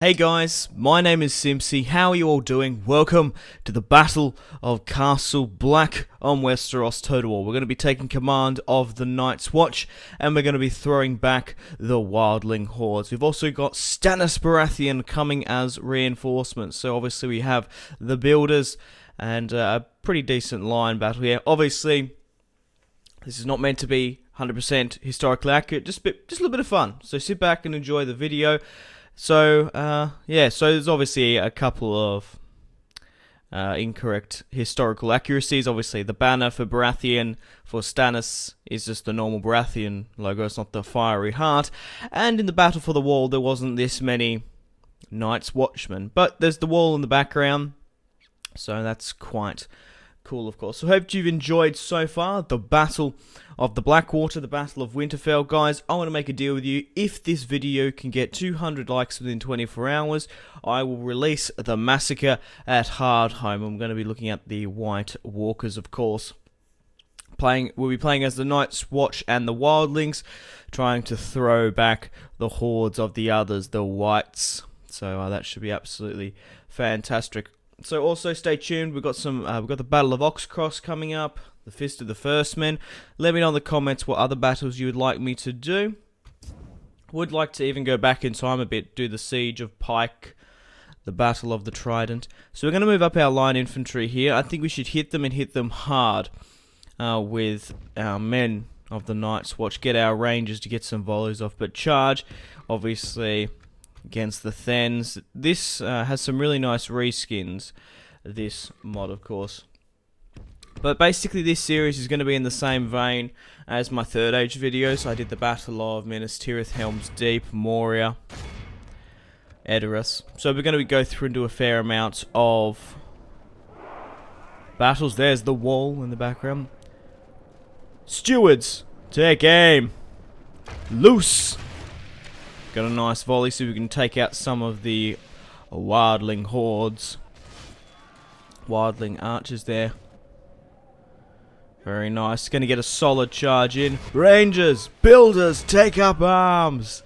Hey guys, my name is Simpzy. How are you all doing? Welcome to the Battle of Castle Black on Westeros Total War. We're going to be taking command of the Night's Watch, and we're going to be throwing back the Wildling hordes. We've also got Stannis Baratheon coming as reinforcements. So obviously we have the builders and a pretty decent line battle here. Obviously, this is not meant to be 100% historically accurate, just a little bit of fun. So sit back and enjoy the video. So, so there's obviously a couple of incorrect historical accuracies. Obviously, the banner for Baratheon for Stannis is just the normal Baratheon logo, it's not the fiery heart. And in the Battle for the Wall, there wasn't this many Night's Watchmen. But there's the wall in the background, so that's quite cool, of course. So I hope you've enjoyed so far the Battle of the Blackwater, the Battle of Winterfell. Guys, I want to make a deal with you. If this video can get 200 likes within 24 hours, I will release the massacre at Hardhome. I'm going to be looking at the White Walkers, of course. We'll be playing as the Night's Watch and the Wildlings, trying to throw back the hordes of the others, the Whites. So that should be absolutely fantastic. So also stay tuned. We've got the Battle of Oxcross coming up, the Fist of the First Men. Let me know in the comments what other battles you would like me to do. Would like to even go back in time a bit, do the Siege of Pike, the Battle of the Trident. So we're going to move up our line infantry here. I think we should hit them and hit them hard with our men of the Night's Watch. Get our rangers to get some volleys off, but charge, obviously, against the Thens. This has some really nice reskins, this mod, of course. But basically this series is going to be in the same vein as my Third Age video. So I did the Battle of Minas Tirith, Helm's Deep, Moria, Edoras. So we're going to go through and do a fair amount of battles. There's the wall in the background. Stewards, take aim. Loose. Got a nice volley so we can take out some of the Wildling hordes. Wildling archers there. Very nice. Going to get a solid charge in. Rangers, builders, take up arms.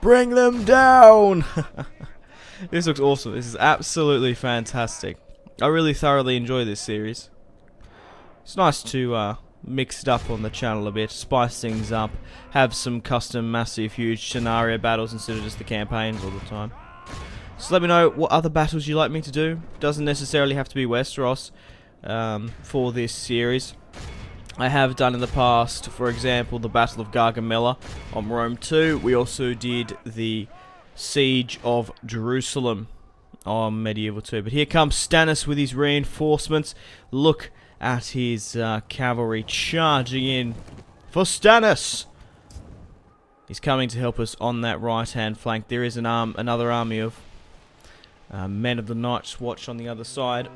Bring them down. This looks awesome. This is absolutely fantastic. I really thoroughly enjoy this series. It's nice to mix it up on the channel a bit, spice things up, have some custom, massive, huge scenario battles instead of just the campaigns all the time. So let me know what other battles you like me to do. Doesn't necessarily have to be Westeros for this series. I have done in the past, for example, the Battle of Gargamella on Rome 2. We also did the Siege of Jerusalem on Medieval 2. But here comes Stannis with his reinforcements. Look at his cavalry charging in for Stannis. He's coming to help us on that right-hand flank. There is another army of men of the Night's Watch on the other side.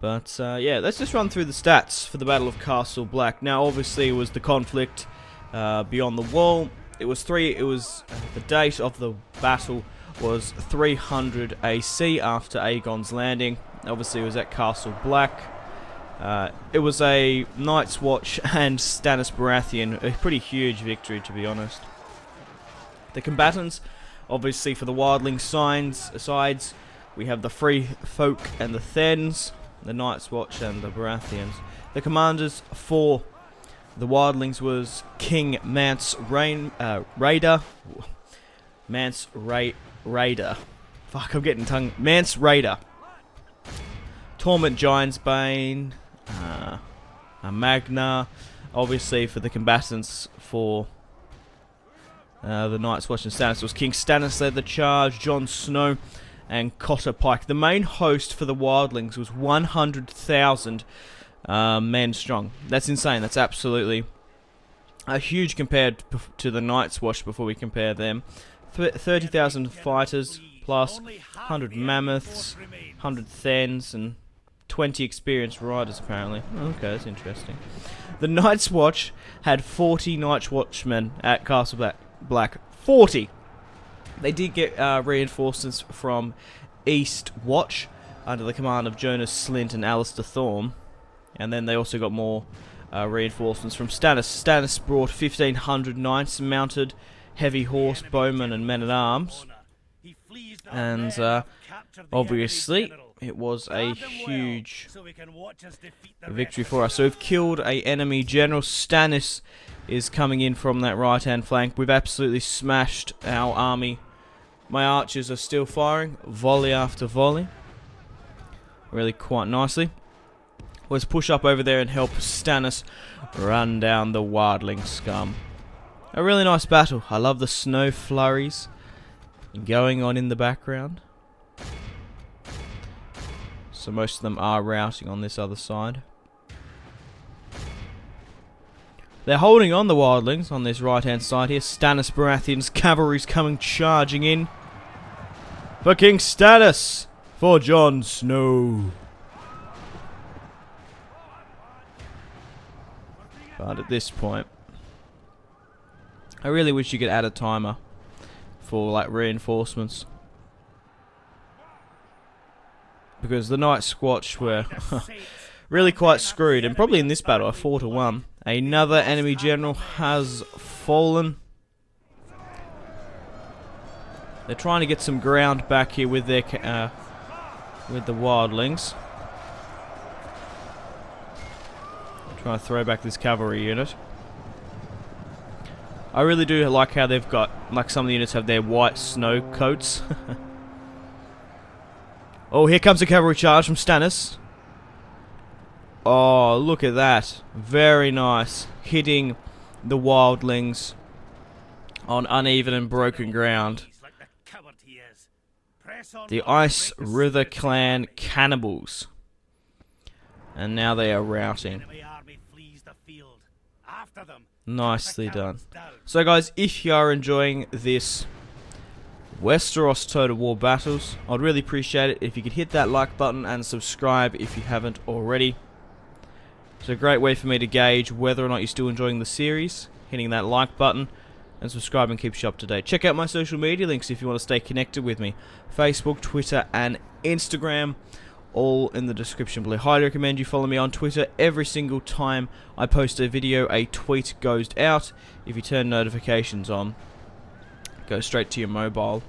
But yeah, let's just run through the stats for the Battle of Castle Black. Now, obviously, it was the conflict beyond the wall. It was the date of the battle was 300 AC after Aegon's landing. Obviously, it was at Castle Black. It was a Night's Watch and Stannis Baratheon, a pretty huge victory, to be honest. The combatants, obviously, for the Wildling sides, we have the Free Folk and the Thens, the Night's Watch and the Baratheons. The commanders for the Wildlings was King Mance Raider. Mance Raider. Fuck, I'm getting tongue. Mance Raider. Torment Giant's Bane. A Magna. Obviously, for the combatants for the Night's Watch and Stannis, was King Stannis led the charge. Jon Snow and Cotter Pike. The main host for the Wildlings was 100,000 men strong. That's insane. That's absolutely huge compared to the Night's Watch before we compare them. 30,000 fighters plus 100 mammoths, 100 Thens, and 20 experienced riders apparently. Okay, that's interesting. The Night's Watch had 40 Night's Watchmen at Castle Black. 40! They did get reinforcements from East Watch under the command of Jonas Slint and Alistair Thorne. And then they also got more reinforcements from Stannis. Stannis brought 1,500 knights mounted heavy horse, bowmen, and men-at-arms. And obviously, it was a huge victory for us. So we've killed a enemy general. Stannis is coming in from that right-hand flank. We've absolutely smashed our army. My archers are still firing, volley after volley. Really quite nicely. Let's push up over there and help Stannis run down the wildling scum. A really nice battle. I love the snow flurries going on in the background. So most of them are routing on this other side. They're holding on, the wildlings, on this right-hand side here. Stannis Baratheon's cavalry's coming charging in. For King Stannis! For Jon Snow! But at this point, I really wish you could add a timer for like reinforcements. Because the Night's Watch were really quite screwed, and probably in this battle a 4-1. Another enemy general has fallen. They're trying to get some ground back here with their with the wildlings. Trying to throw back this cavalry unit. I really do like how they've got, like some of the units have their white snow coats. Oh, here comes a cavalry charge from Stannis. Oh, look at that. Very nice. Hitting the wildlings on uneven and broken ground. The Ice River Clan cannibals. And now they are routing. Nicely done. So guys, if you are enjoying this Westeros Total War battles, I'd really appreciate it if you could hit that like button and subscribe if you haven't already. It's a great way for me to gauge whether or not you're still enjoying the series. Hitting that like button and subscribing keeps you up to date. Check out my social media links if you want to stay connected with me. Facebook, Twitter and Instagram, all in the description below. Highly recommend you follow me on Twitter. Every single time I post a video, a tweet goes out. If you turn notifications on, go straight to your mobile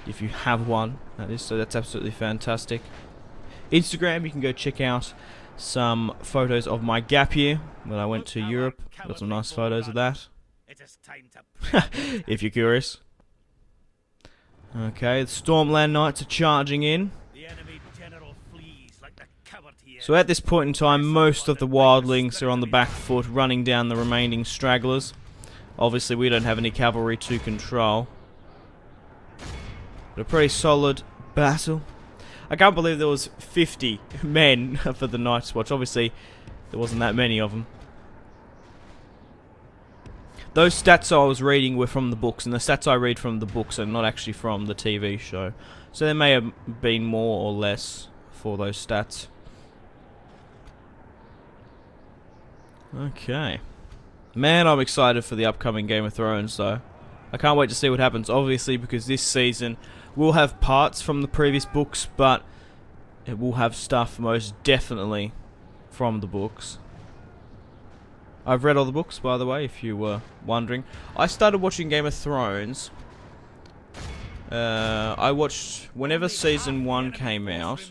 if you have one, that is, so that's absolutely fantastic. Instagram, you can go check out some photos of my gap year when I went to Europe. Got some nice photos of that. If you're curious. Okay, the Stormland Knights are charging in. So at this point in time, most of the wildlings are on the back foot, running down the remaining stragglers. Obviously, we don't have any cavalry to control. But a pretty solid battle. I can't believe there was 50 men for the Night's Watch. Obviously, there wasn't that many of them. Those stats I was reading were from the books, and the stats I read from the books are not actually from the TV show. So there may have been more or less for those stats. Okay. Man, I'm excited for the upcoming Game of Thrones, though. I can't wait to see what happens, obviously, because this season will have parts from the previous books, but it will have stuff most definitely from the books. I've read all the books, by the way, if you were wondering. I started watching Game of Thrones. I watched whenever season 1 came out.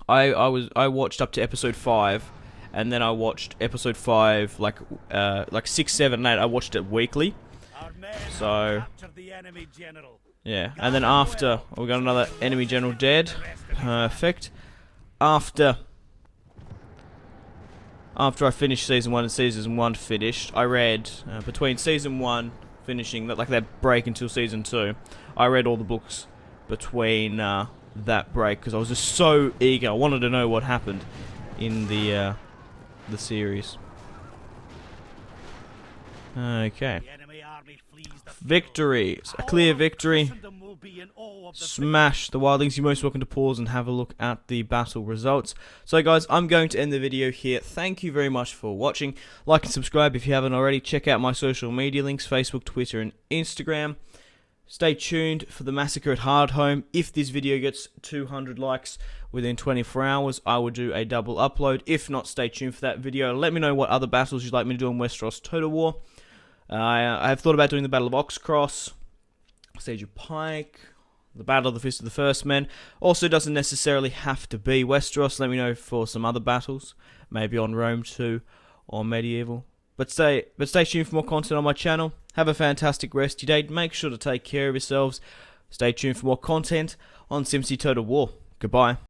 I watched up to episode 5, and then I watched episode 5 like 6, 7, 8. I watched it weekly. So yeah, and then after we got another enemy general dead. Perfect. After I finished season 1 and season 1 finished, I read between season 1 finishing that break until season 2. I read all the books between that break because I was just so eager. I wanted to know what happened in the series. Okay. Victory. A clear victory. Smash the wildlings. You're most welcome to pause and have a look at the battle results. So guys, I'm going to end the video here. Thank you very much for watching. Like and subscribe if you haven't already. Check out my social media links, Facebook, Twitter and Instagram. Stay tuned for the massacre at Hardhome. If this video gets 200 likes within 24 hours, I will do a double upload. If not, stay tuned for that video. Let me know what other battles you'd like me to do on Westeros Total War. I have thought about doing the Battle of Oxcross, Siege of Pike, the Battle of the Fist of the First Men. Also doesn't necessarily have to be Westeros. Let me know for some other battles, maybe on Rome 2 or Medieval. But stay tuned for more content on my channel. Have a fantastic rest of your day. Make sure to take care of yourselves. Stay tuned for more content on Simpzy Total War. Goodbye.